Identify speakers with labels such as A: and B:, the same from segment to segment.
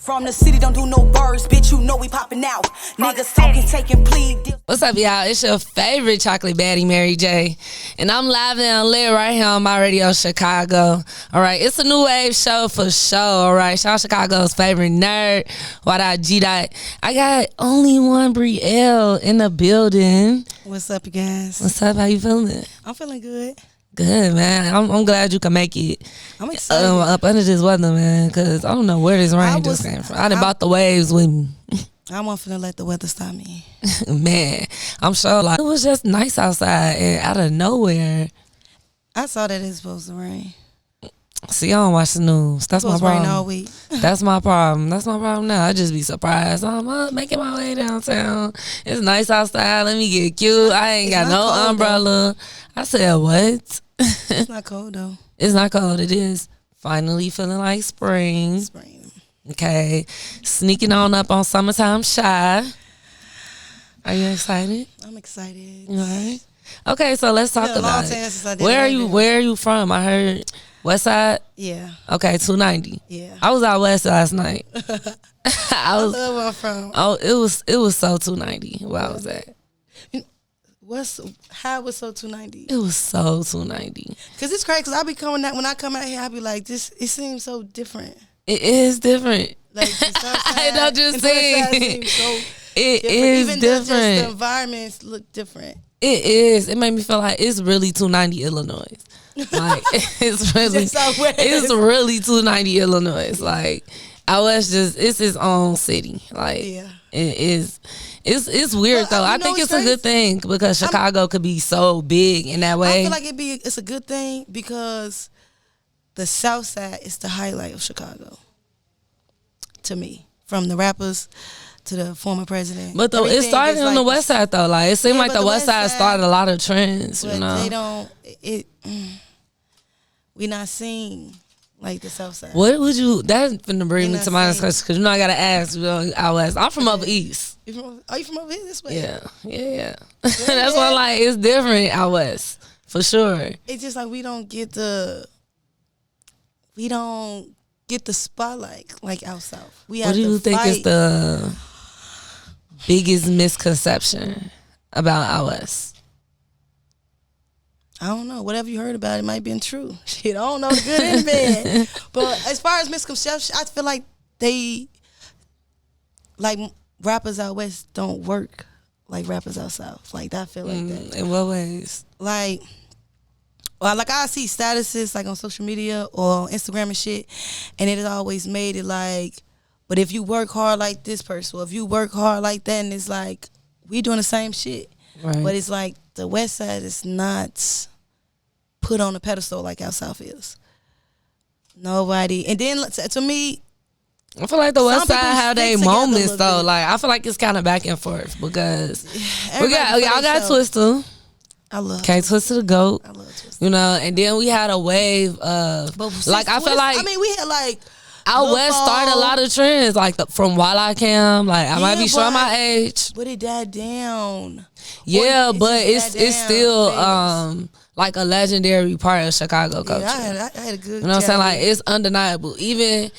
A: From the city, don't do no birds, bitch, you know we popping out. Niggas talking, taking plea.
B: What's up, y'all? It's your favorite chocolate baddie, Mary Jhay. And I'm live and lit right here on MyRadioChicago. All right, it's a new wave show for sure. All right, shout out Chicago's favorite nerd. G. I got Only1Brielle in the building.
C: What's up, you guys?
B: What's up? How you feeling?
C: I'm feeling good.
B: Good, man. I'm glad you can make it.
C: I'm excited.
B: Up under this weather, man, because I don't know where this rain just came from. I done bought the waves with me.
C: I wasn't finna let the weather stop me.
B: Man, I'm sure like it was just nice outside and out of nowhere.
C: I saw that it's supposed to rain.
B: See, I don't watch the news. That's my problem.
C: Rain all week.
B: That's my problem. That's my problem now. I just be surprised. I'm making my way downtown. It's nice outside. Let me get cute. I ain't got no umbrella. I said, what?
C: It's not cold, though.
B: It's not cold. It is. Finally feeling like spring. Okay. Sneaking on up on summertime shy. Are you excited?
C: I'm excited.
B: All right. Okay, so let's talk about it. Where are you from? I heard Westside?
C: Yeah.
B: Okay, 290.
C: Yeah.
B: I was out west last night.
C: I love where I'm from.
B: Oh, it was so 290 where I was at.
C: How it was so 290?
B: It was so 290.
C: Cause it's crazy. Cause I be coming out when I come out here, I be like, this. It seems so different.
B: It is different.
C: Like
B: I don't just say it is
C: even
B: different.
C: Just the environments look different.
B: It is. It made me feel like it's really 290 Illinois. Like it's really 290 Illinois. Like I was just it's his own city. Like it is. It's weird though. I think it's a good thing because Chicago could be so big in that way.
C: I feel like it's a good thing because the South Side is the highlight of Chicago. To me, from the rappers to the former president.
B: But though it started on the West Side though. Like it seemed like the West Side started a lot of trends.
C: But
B: you know,
C: they don't. We not seeing like the South Side.
B: What would you? That's finna bring me to my next question because you know I gotta ask. Out west, I'm from over east.
C: Are you from over here this way?
B: Yeah. That's why like it's different out west for sure.
C: It's just like we don't get the spotlight like out south. What
B: do you think is the biggest misconception about out west?
C: I don't know. Whatever you heard about it might be true. Shit, I don't know the good and bad. But as far as misconception, I feel like rappers out west don't work like rappers out south. Like I feel like that.
B: In what ways?
C: Like I see statuses like on social media or on Instagram and shit, and it has always made it like, but if you work hard like this person, or if you work hard like that, and it's like we doing the same shit.
B: Right.
C: But it's like the West Side is not put on a pedestal like our South is. Nobody. And then to me,
B: I feel like the West Side have their moments though. Like I feel like it's kind of back and forth because y'all got Twister.
C: I love
B: Twister the GOAT.
C: I love Twister.
B: You know, and then we had a wave of like I feel like
C: we had like
B: out west started a lot of trends like from Walla Cam. Like I might be showing my age,
C: but it died down.
B: Yeah, but it's still like a legendary part of Chicago culture.
C: Yeah, I had a good.
B: You know what I'm saying? Like it's undeniable. Even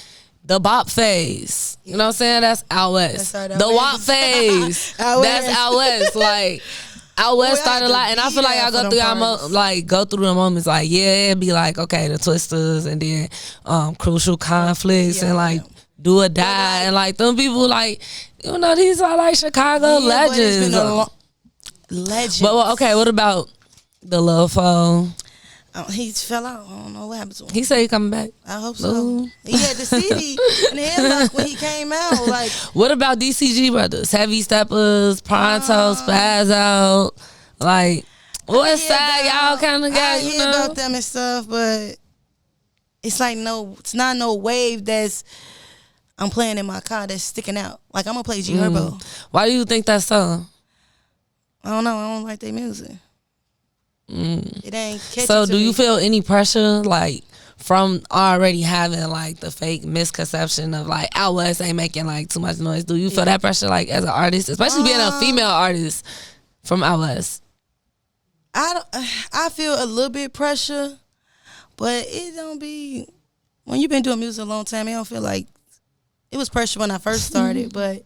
B: the bop phase. You know what I'm saying? That's out west. The WAP phase. That's out west. Like out west started a lot, and I feel like I go through the moments like it'd be like okay the Twisters and then Crucial Conflicts and like Do or Die and like them people like you know these are like Chicago legends.
C: Legends.
B: But okay, what about the Love Phone?
C: He fell out. I don't know what happened to him.
B: He said he coming back.
C: I hope so. Ooh. He had the CD in the headlock when he came out. Like,
B: what about DCG Brothers? Heavy Steppers, Pronto, Spaz Out. Like, what side y'all kind of got?
C: I hear about them and stuff, but it's like it's not no wave that's I'm playing in my car that's sticking out. Like I'm gonna play G Herbo.
B: Why do you think that's so?
C: I don't know. I don't like their music. It ain't catchy.
B: So do you feel any pressure like from already having like the fake misconception of like out west ain't making like too much noise? Do you feel that pressure like as an artist, especially being a female artist from out west?
C: I feel a little bit pressure, but it don't be when you've been doing music a long time. It don't feel like it was pressure when I first started, but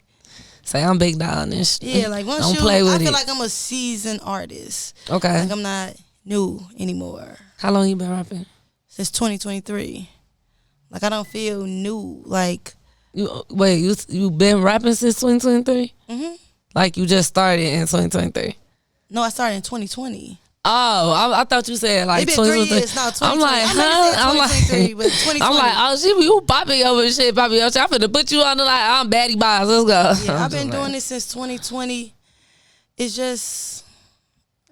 B: say I'm big down this.
C: Yeah, like once
B: don't play with
C: I feel
B: it.
C: like I'm a seasoned artist.
B: Okay.
C: Like I'm not new anymore.
B: How long you been rapping?
C: Since 2023. Like I don't feel new. Like
B: you been rapping since 2023?
C: Mhm.
B: Like you just started in 2023?
C: No, I started in 2020.
B: Oh, I thought you said like
C: It been 3
B: 2023.
C: years now. 2020.
B: I'm like,
C: I'm like, but 2020.
B: I'm like, oh, you popping over and shit, popping over. I'm finna put you on the like, I'm baddie boss. Let's go.
C: Yeah, I've been doing this since 2020. It's just,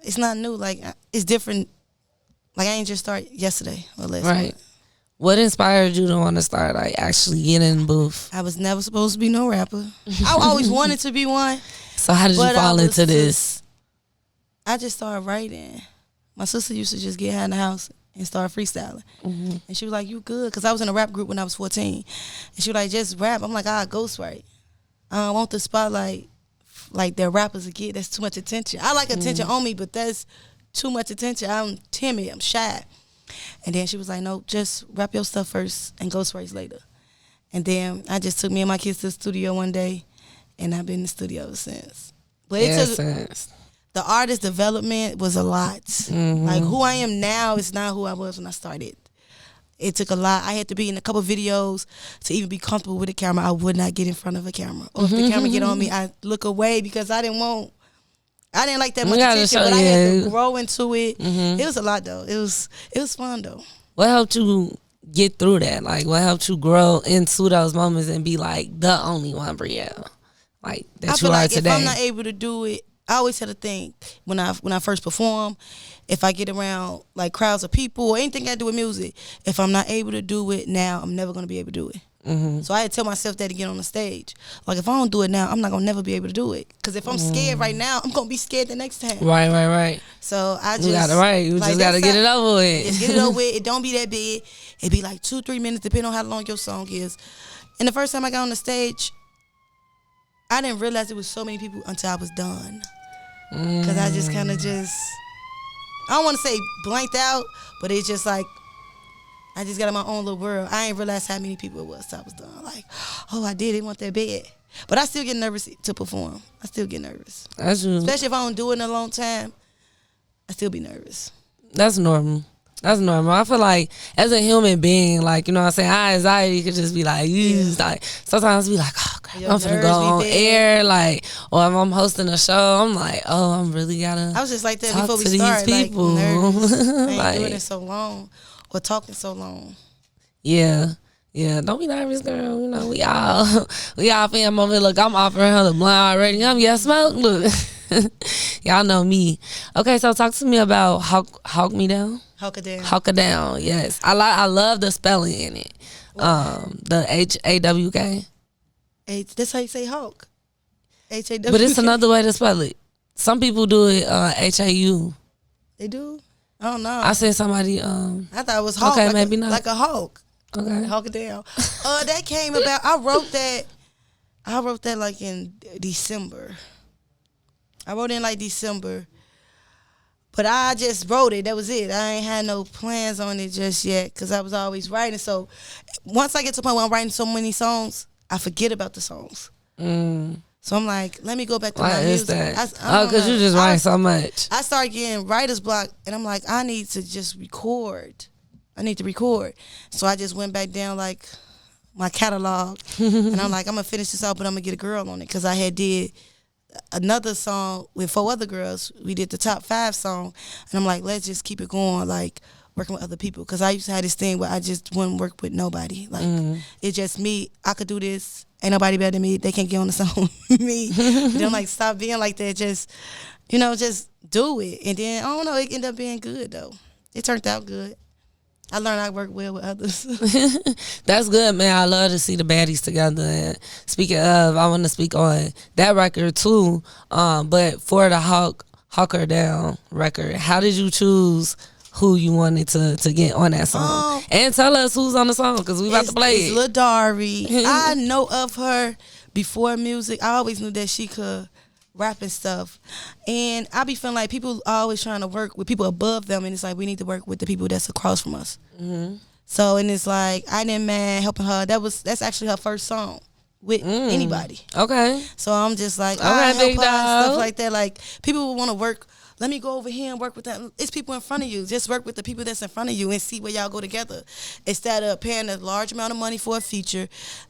C: it's not new. Like it's different. Like I ain't just start yesterday or last
B: right.
C: month.
B: What inspired you to want to start like actually getting in the booth?
C: I was never supposed to be no rapper. I always wanted to be one.
B: So how did you fall into this?
C: I just started writing. My sister used to just get her in the house and start freestyling. Mm-hmm. And she was like, you good? Because I was in a rap group when I was 14. And she was like, just rap. I'm like, ghostwrite. I don't want the spotlight like that rappers get. That's too much attention. I like attention on me, but that's too much attention. I'm timid. I'm shy. And then she was like, no, just rap your stuff first and ghostwrite later. And then I just took me and my kids to the studio one day, and I've been in the studio ever since. But it took... The artist development was a lot. Mm-hmm. Like who I am now is not who I was when I started. It took a lot. I had to be in a couple of videos to even be comfortable with a camera. I would not get in front of a camera. Or if the camera get on me, I look away because I didn't like that much attention, but I had to grow into it. Mm-hmm. It was a lot though. It was fun though.
B: What helped you get through that? Like what helped you grow into those moments and be like the only one Brielle? Like that
C: I
B: you
C: feel
B: are
C: like
B: today.
C: If I'm not able to do it, I always had to think when I first perform, if I get around like crowds of people or anything I do with music, if I'm not able to do it now, I'm never gonna be able to do it. Mm-hmm. So I had to tell myself that to get on the stage. Like if I don't do it now, I'm not gonna never be able to do it. Because if I'm scared right now, I'm gonna be scared the next time.
B: Right.
C: So I just
B: you just gotta get it over with.
C: Just get it over with. It don't be that big. It be like 2-3 minutes, depending on how long your song is. And the first time I got on the stage, I didn't realize it was so many people until I was done. Because I just kind of I don't want to say blanked out, but it's just like, I just got in my own little world. I ain't realized how many people it was till I was done. Like, oh, I did. It want that bad. But I still get nervous to perform. I still get nervous.
B: That's true.
C: Especially if I don't do it in a long time, I still be nervous.
B: That's normal. I feel like as a human being, like, you know what I'm saying, our anxiety could just be like, like sometimes be like, oh, crap, I'm finna go on air, like, or if I'm hosting a show, I'm like, oh, I'm really gotta
C: I was just like that
B: talk
C: before we
B: to
C: started,
B: these people.
C: like, nervous. I ain't
B: Like,
C: doing it so long or talking so long.
B: Yeah, don't be nervous, girl. You know, we all fam over here. Look, I'm offering her the blunt already. I'm smoke. Look, y'all know me. Okay, so talk to me about Hawk Me Down.
C: Hawk It Down.
B: Hawk It Down. Yes, I love the spelling in it. The HAWK.
C: That's how you say Hawk. HAWK.
B: But it's another way to spell it. Some people do it HAU.
C: They do. I don't know.
B: I said somebody.
C: I thought it was Hawk.
B: Okay,
C: like
B: maybe not.
C: Like a hawk.
B: Okay.
C: Hawk It Down. That came about. I wrote that like in December. I wrote it in like December. But I just wrote it. That was it. I ain't had no plans on it just yet because I was always writing. So once I get to the point where I'm writing so many songs, I forget about the songs. So I'm like, let me go back to my music.
B: Why is that? Because you just write so much.
C: I started getting writer's block, and I'm like, I need to just record. I need to record. So I just went back down like my catalog, and I'm like, I'm gonna finish this out, but I'm gonna get a girl on it because I had did another song with 4 other girls. We did the top 5 song, and I'm like, let's just keep it going, like working with other people, because I used to have this thing where I just wouldn't work with nobody. Like it's just me. I could do this. Ain't nobody better than me. They can't get on the song with me. But I'm like, stop being like that. Just, just do it. And then I don't know. It ended up being good though. It turned out good. I learned I work well with others.
B: That's good, man. I love to see the baddies together. And speaking of, I want to speak on that record too. But for the Hawk Her Down record, how did you choose who you wanted to get on that song? And tell us who's on the song, because we about to play it.
C: It's Lil Dari. I know of her before music. I always knew that she could rap and stuff. And I be feeling like people are always trying to work with people above them, and it's like we need to work with the people that's across from us. So, and it's like, I didn't mind helping her. That's actually her first song. with anybody.
B: Okay.
C: So I'm just like,
B: Okay, big dog.
C: stuff like that. Like people would want to work. Let me go over here and work with them. It's people in front of you. Just work with the people that's in front of you and see where y'all go together. Instead of paying a large amount of money for a feature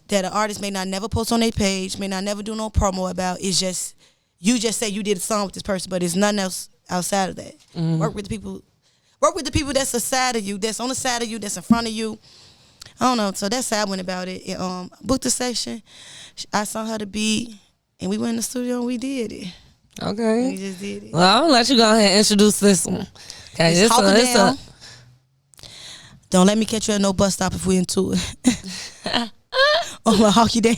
C: that an artist may not never post on their page, may not never do no promo about. It's just, you just say you did a song with this person, but it's nothing else outside of that. Work with the people. Work with the people that's aside of you, that's on the side of you, that's in front of you. I don't know. So that's how I went about it. Booked a session. I saw her to beat, and we went in the studio and we did it.
B: Okay.
C: We just did it.
B: Well, I'm gonna let you go ahead and introduce this one. Okay,
C: it's Don't let me catch you at no bus stop if we into it. I'm gonna hawk you down.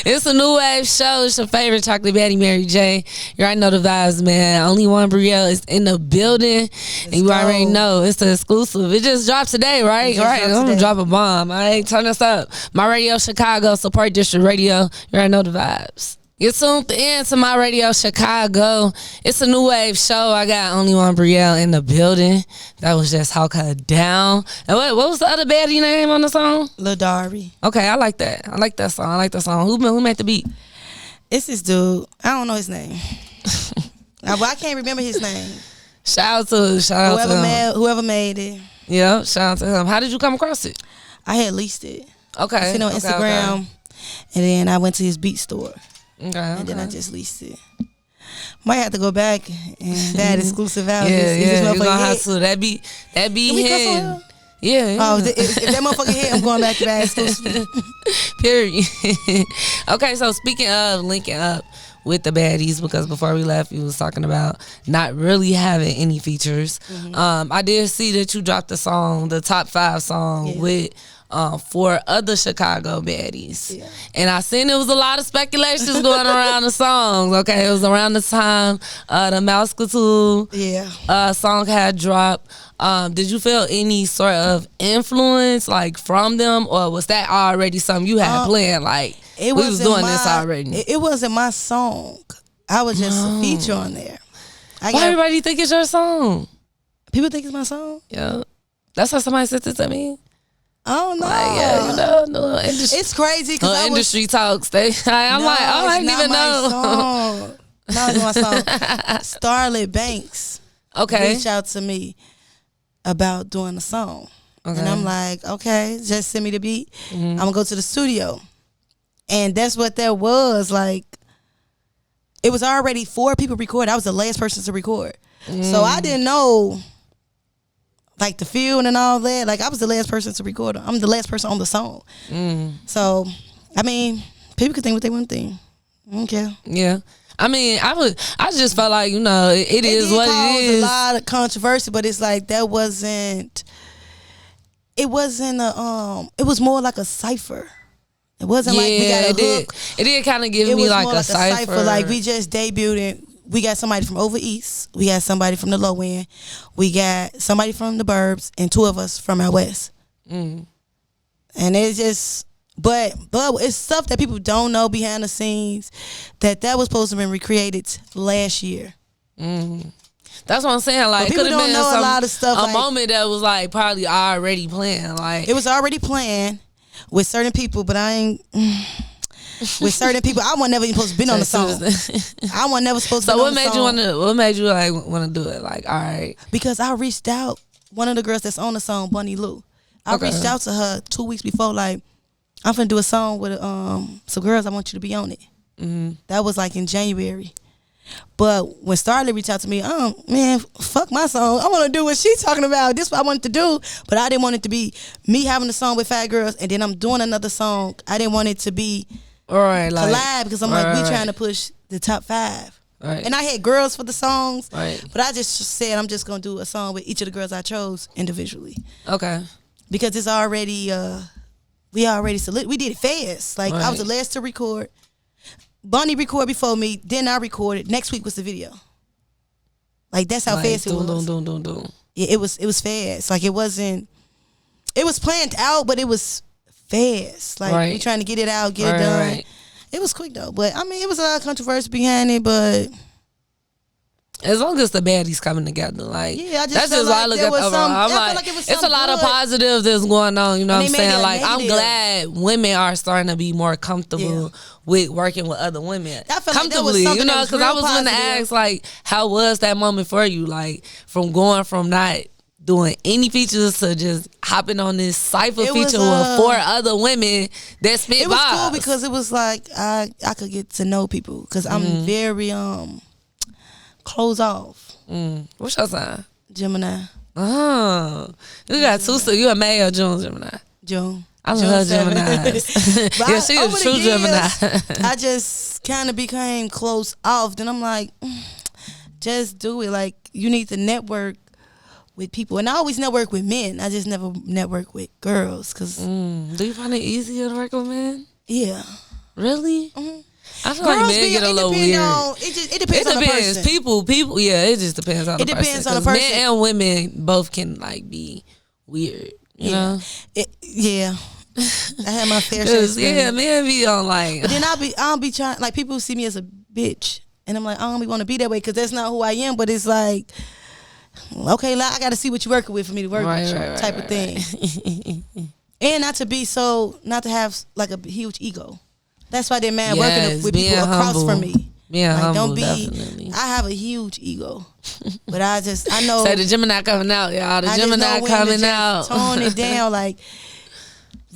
B: It's a new wave show. It's your favorite chocolate baddie, Mary Jhay. You already know the vibes, man. Only1Brielle is in the building. And you already know it's the exclusive. It just dropped today, right? Right. I'm gonna drop a bomb. All right, turn us up. MyRadioChicago, support district radio. You already know the vibes. You're tuned in to MyRadioChicago. It's a new wave show. I got Only1Brielle in the building. That was just Hawk Her Down. And what was the other baddie name on the song?
C: Lil Dari.
B: Okay, I like that. I like that song. Who made the beat?
C: It's this dude. I don't know his name. I can't remember his name.
B: Shout out to him.
C: Whoever made it.
B: Yeah, shout out to him. How did you come across it?
C: I had leased it.
B: Okay.
C: I seen it on Instagram. Okay. And then I went to his beat store.
B: Okay.
C: And then I just leased it. Might have to go back and that exclusive out.
B: Yeah, you gonna have to. That be him. Yeah.
C: Oh, if that motherfucker hit, I'm going back to that exclusive.
B: Period. Okay, so speaking of linking up with the baddies, because before we left, you was talking about not really having any features. I did see that you dropped the song, the top 5 song with 4 other Chicago baddies. Yeah. And I seen there was a lot of speculations going around the songs. Okay, it was around the time the Mouse Couture song had dropped. Did you feel any sort of influence like from them, or was that already something you had planned? Like we was doing this already.
C: It wasn't my song. I was just a feature on there.
B: Why everybody think it's your song?
C: People think it's my song?
B: Yeah. That's how somebody said it to me.
C: I don't know.
B: Like, yeah, you know, no industry.
C: It's crazy because
B: industry talks. I'm like, oh, I didn't even know.
C: No, it's my song. Starlet Banks reached out to me about doing a song. Okay. And I'm like, okay, just send me the beat. I'm going to go to the studio. And that's what that was. Like, it was already 4 people recorded. I was the last person to record. So I didn't know, like, the field and all that. Like, I was the last person to record. I'm the last person on the song. So, I mean, people could think what they want to think. Okay.
B: Yeah. I mean, I just felt like, you know, it is what it is.
C: A lot of controversy, but it's like that wasn't. It wasn't a. It was more like a cipher. It wasn't like we got a hook.
B: It did kind of give me like a cipher.
C: Like we just debuted and we got somebody from over east. We got somebody from the low end. We got somebody from the burbs and 2 of us from out west. And it's just. But it's stuff that people don't know behind the scenes that was supposed to have been recreated last year.
B: That's what I'm saying. Like,
C: people don't know a lot of stuff.
B: A moment that was like probably already planned. Like,
C: it was already planned with certain people, but I ain't. With certain people, I wasn't never even supposed to be on the song. I wasn't never supposed to. So
B: what made you want to? What made you like want to do it? Like, all right,
C: because I reached out. One of the girls that's on the song, Bunny Lou. I reached out to her 2 weeks before, like. I'm finna do a song with some girls. I want you to be on it. That was like in January. But when Starlet reached out to me, man, fuck my song. I want to do what she's talking about. This is what I wanted to do. But I didn't want it to be me having a song with Fat Girls and then I'm doing another song. I didn't want it to be collab because I'm we trying to push the top 5. Right. And I had girls for the songs. Right. But I just said I'm just going to do a song with each of the girls I chose individually. Okay. Because it's already... we did it fast. Like, I was the last to record. Bunny recorded before me. Then I recorded. Next week was the video. Like, that's how fast it was. Yeah, it was fast. Like, it wasn't. It was planned out, but it was fast. Like, we trying to get it out, get it done. It was quick though. But I mean, it was a lot of controversy behind it, but
B: As long as the baddies coming together, like
C: yeah,
B: that's just why I look at the overall. I'm like it's a lot of positives that's going on. You know what I'm saying? Like I'm glad women are starting to be more comfortable with working with other women comfortably. You know, because I was going to ask like, how was that moment for you? Like from going from not doing any features to just hopping on this cypher feature with 4 other women that spit vibes.
C: It was cool because it was like I could get to know people because I'm very close off.
B: What's your sign?
C: Gemini.
B: Oh, you got 2. So you a May or June Gemini?
C: June.
B: I love Geminis. Yeah, she is a true Gemini.
C: I just kind of became close off. Then I'm like, just do it. Like you need to network with people, and I always network with men. I just never network with girls. Cause
B: do you find it easier to work with men?
C: Yeah.
B: Really? I feel like men get a little weird.
C: It depends on the person.
B: People. Yeah, it just depends on the person. It depends on the person. Men and women both can like be weird. You know?
C: Yeah. I had my fair share.
B: Yeah, men be on like.
C: But then I'll be trying. Like people see me as a bitch, and I'm like, I don't want to be that way because that's not who I am. But it's like, okay, I got to see what you're working with for me to work with you, type of thing. And not to have like a huge ego. That's why they're mad working with people across from me.
B: Yeah, like,
C: don't be.
B: Definitely.
C: I have a huge ego, but I know.
B: Say the Gemini coming out, y'all. The Gemini coming out.
C: Tone it down. Like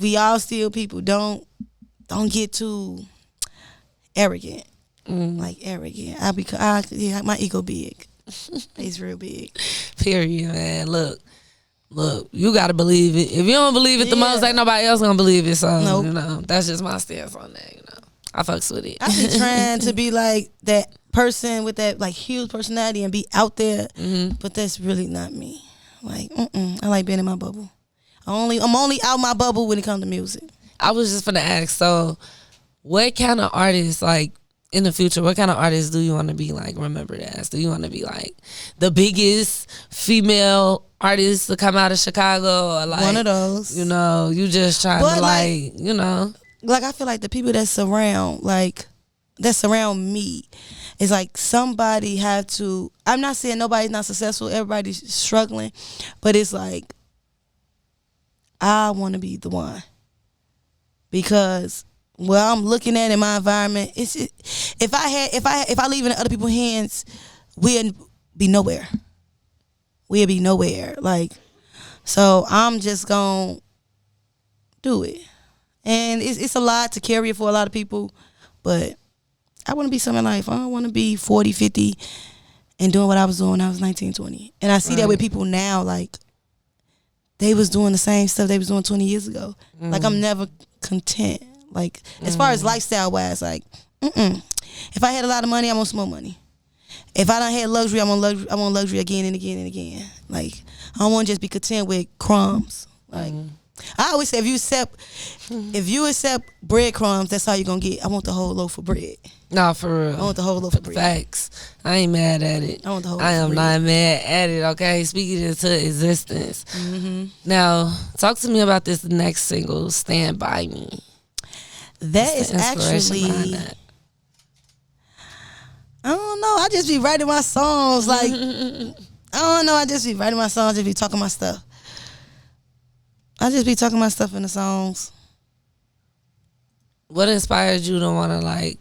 C: we all still people. Don't get too arrogant. Like arrogant. My ego big. It's real big.
B: Period, man. Look, you gotta believe it. If you don't believe it the most, ain't nobody else gonna believe it. So you know, that's just my stance on that. You know, I fucks with it.
C: I be trying to be like that person with that like huge personality and be out there, but that's really not me. Like, I like being in my bubble. I'm only out my bubble when it comes to music.
B: I was just gonna ask. So, what kind of artists like? In the future, what kind of artists do you want to be like remembered as? Do you want to be like the biggest female artist to come out of Chicago, or like
C: one of those? You
B: know, you just trying to like you know,
C: like I feel like the people that surround me is like somebody have to. I'm not saying nobody's not successful, everybody's struggling, but it's like I want to be the one because. Well, I'm looking at in my environment. If I leave it in other people's hands, we'll be nowhere. We'll be nowhere. Like, so I'm just gonna do it, and it's a lot to carry it for a lot of people, but I want to be something in life. I don't want to be 40, 50, and doing what I was doing when I was 19, 20. And I see that with people now, like they was doing the same stuff they was doing 20 years ago. Like I'm never content. Like as far as lifestyle wise, like if I had a lot of money, I want some more money. If I don't have luxury, I want luxury again and again and again. Like I don't want to just be content with crumbs. Like I always say, if you accept breadcrumbs, that's all you're gonna get. I want the whole loaf of bread.
B: No, for real.
C: I want the whole loaf of bread.
B: Facts. I ain't mad at it.
C: I want the whole.
B: I am not mad at it. Okay, speaking it into existence. Now, talk to me about this next single, "Stand By Me."
C: That is actually, I don't know. I just be writing my songs. Like, I don't know. I just be writing my songs. Just be talking my stuff. I just be talking my stuff in the songs.
B: What inspired you to want to, like,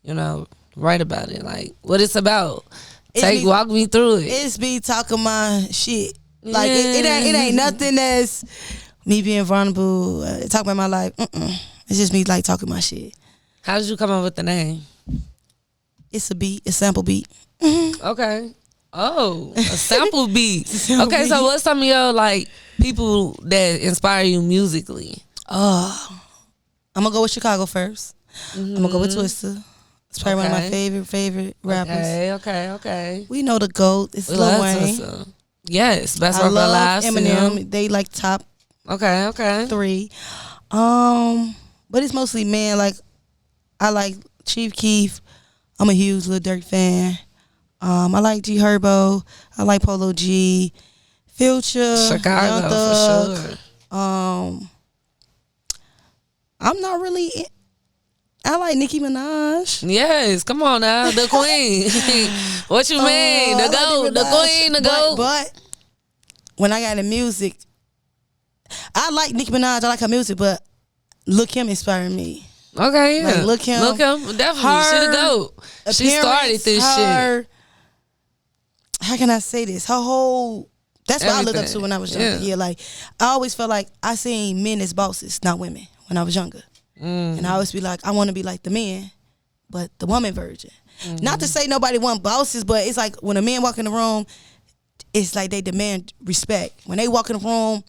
B: you know, write about it? Like, what it's about? Walk me through it.
C: It's me talking my shit. Like, it ain't nothing that's me being vulnerable, talking about my life. It's just me like talking my shit.
B: How did you come up with the name?
C: It's a beat, a sample beat.
B: Okay. Oh, a sample beat. Okay, so what's some of your like people that inspire you musically?
C: I'm gonna go with Chicago first. I'm gonna go with Twista. It's probably one of my favorite rappers.
B: Okay.
C: We know the GOAT. It's Lil Wayne.
B: Twista. Yes, best
C: I
B: rapper alive.
C: Eminem.
B: Still.
C: They like top.
B: Okay.
C: 3. But it's mostly men. Like I like Chief Keef. I'm a huge Lil Durk fan. I like G Herbo. I like Polo G, Future,
B: Chicago
C: Young Thug.
B: for sure.
C: I'm not really. I like Nicki Minaj.
B: Yes, come on now, the queen. What you mean? The GOAT, the queen, the GOAT.
C: But when I got into music, I like Nicki Minaj. I like her music, but Lil' Kim inspired me.
B: Okay, yeah.
C: Like Lil' Kim,
B: definitely. She the GOAT. She started this shit.
C: How can I say this? Her whole. That's what I looked up to when I was younger. Yeah, like I always felt like I seen men as bosses, not women, when I was younger. And I always be like, I want to be like the men, but the woman version. Not to say nobody want bosses, but it's like when a man walk in the room, it's like they demand respect. When they walk in the room,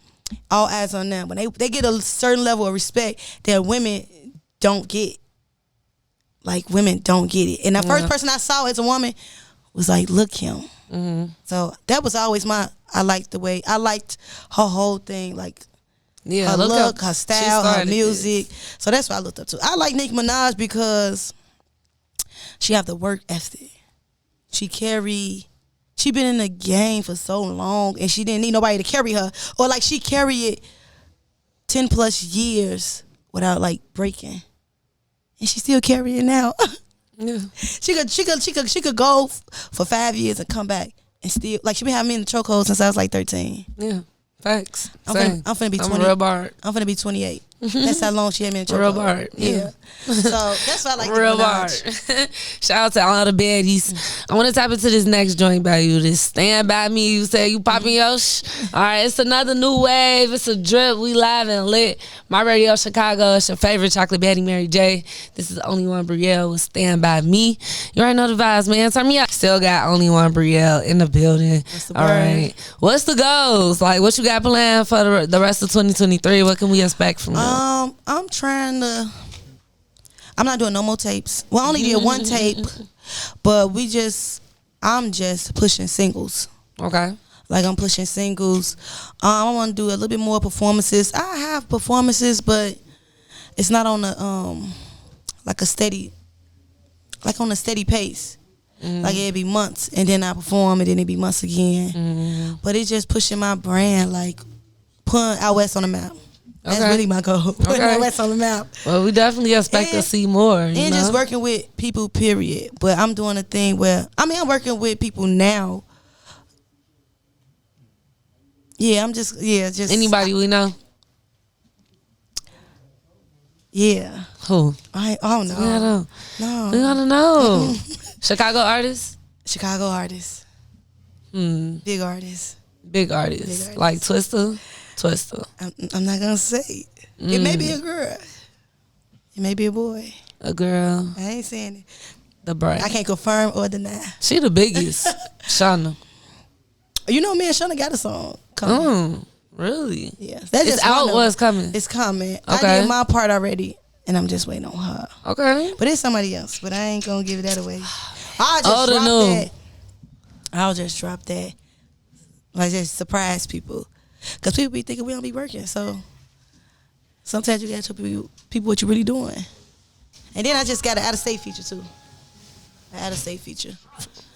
C: all eyes on them. When they get a certain level of respect that women don't get. Like women don't get it. And the first person I saw as a woman was like, look him. So that was always I liked her whole thing, like her look, her style, her music. So that's what I looked up to. I like Nicki Minaj because she have the work ethic. She been in the game for so long and she didn't need nobody to carry her. Or like she carry it 10 plus years without like breaking. And she still carry it now. Yeah. She could go for 5 years and come back and still like she been having me in the chokehold since I was like 13.
B: Yeah. Facts.
C: I'm finna be 20.
B: Real Bard.
C: I'm finna be 28. That's how long she had me in chokehold.
B: Real Bard.
C: Yeah. So that's why I like
B: Real Bard. Shout out to all the baddies. I want to tap into this next joint by you. This Stand By Me. You say you popping your All right, it's another new wave. It's a drip. We live and lit. MyRadioChicago. It's your favorite chocolate baddie, Mary Jhay. This is Only1Brielle with Stand By Me. You already know the vibes, man. Turn me up. Still got Only1Brielle in the building. All right. What's the goals? Like, what you got planned for the rest of 2023? What can we expect from you?
C: I'm not doing no more tapes. Well, I only did one tape, but I'm just pushing singles.
B: Okay.
C: Like I'm pushing singles. I want to do a little bit more performances. I have performances, but it's not on a like a steady pace. Like it'd be months and then I perform and then it'd be months again. But it's just pushing my brand, like putting Out West on the map. That's really my goal. Putting Out West on the map.
B: Well, we definitely expect to see more. And
C: just working with people, period. But I'm doing a thing where I'm working with people now. Yeah, just
B: anybody we know.
C: Yeah.
B: Who?
C: I don't know.
B: No. We gotta know. Chicago artists?
C: Chicago artists. Big artists.
B: Big artists. Like Twista?
C: I'm not gonna say. It may be a girl. It may be a boy.
B: A girl.
C: I ain't saying it.
B: The bright.
C: I can't confirm or deny.
B: She the biggest. Shauna.
C: You know, me and Shauna got a song coming.
B: Really?
C: Yeah.
B: It's out or it's coming?
C: It's coming.
B: Okay.
C: I did my part already, and I'm just waiting on her.
B: Okay.
C: But it's somebody else, but I ain't gonna give that away. I'll just drop that. Like, just surprise people. Because people be thinking we don't be working, so sometimes you gotta tell people what you're really doing. And then I just got an out-of-state feature, too. An out-of-state feature.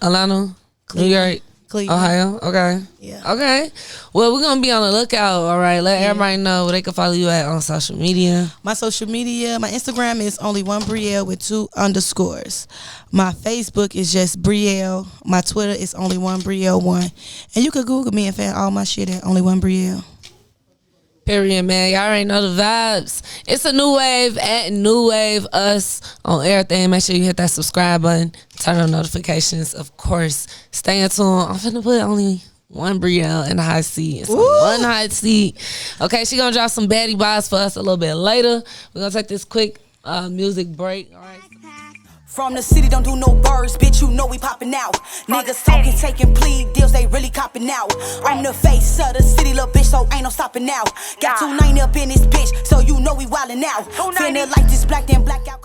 B: Atlanta?
C: Cleveland.
B: New York?
C: Cleveland.
B: Ohio? Okay.
C: Yeah.
B: Okay. Well, we're going to be on the lookout, all right? Let everybody know where they can follow you at on social media.
C: My social media, my Instagram is Only1Brielle with 2 underscores. My Facebook is just Brielle. My Twitter is Only1Brielle1. And you can Google me and find all my shit at Only1Brielle.
B: Period, man. Y'all already know the vibes. It's a new wave at New Wave Us on everything. Make sure you hit that subscribe button. Turn on notifications, of course. Stay in tune. I'm finna put Only1Brielle in the hot seat. It's one hot seat. Okay, she gonna drop some baddie vibes for us a little bit later. We're gonna take this quick music break. All right.
A: From the city, don't do no birds, bitch, you know we popping out. Niggas talking, taking plea deals, they really copping out. I'm the face of the city, little bitch, so ain't no stopping now. Got 290 up in this bitch, so you know we wildin' out. Feeling like this black, then black out.